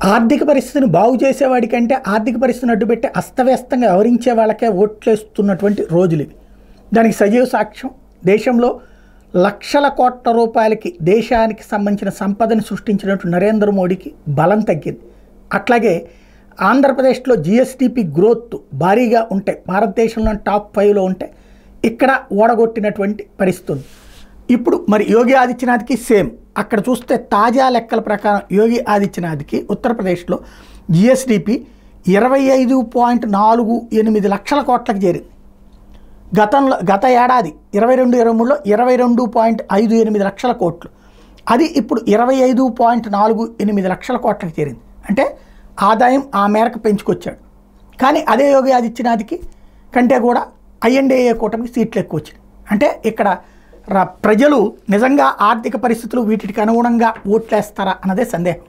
ఆర్థిక పరిస్థితిని బాగు చేసేవాడికంటే ఆర్థిక పరిస్థితిని అడ్డుపెట్టి అస్తవ్యస్తంగా వ్యవహరించే వాళ్ళకే ఓట్లేస్తున్నటువంటి రోజులు ఇవి. దానికి సజీవ సాక్ష్యం దేశంలో లక్షల కోట్ల రూపాయలకి దేశానికి సంబంధించిన సంపదని సృష్టించినటువంటి నరేంద్ర మోడీకి బలం తగ్గింది. అట్లాగే ఆంధ్రప్రదేశ్లో జిఎస్డిపి గ్రోత్ భారీగా ఉంటే భారతదేశంలో టాప్ 5లో ఉంటే ఇక్కడ ఓడగొట్టినటువంటి పరిస్థితి ఉంది. ఇప్పుడు మరి యోగి ఆదిత్యనాథ్కి సేమ్ అక్కడ చూస్తే తాజా లెక్కల ప్రకారం యోగి ఆదిత్యనాథ్కి ఉత్తరప్రదేశ్లో జిఎస్డిపి 25.48 లక్షల కోట్లకు చేరింది. గత ఏడాది 22-23లో 22.58 లక్షల కోట్లు, అది ఇప్పుడు 25.48 లక్షల కోట్లకు చేరింది. అంటే ఆదాయం ఆ మేరకు పెంచుకొచ్చాడు. కానీ అదే యోగి ఆదిత్యనాథ్కి కంటే కూడా ఐఎన్డీఏ కూటమికి సీట్లు ఎక్కువ వచ్చినాయి. అంటే ఇక్కడ ప్రజలు నిజంగా ఆర్థిక పరిస్థితులు వీటికి అనుగుణంగా ఓట్లేస్తారా అన్నదే సందేహం.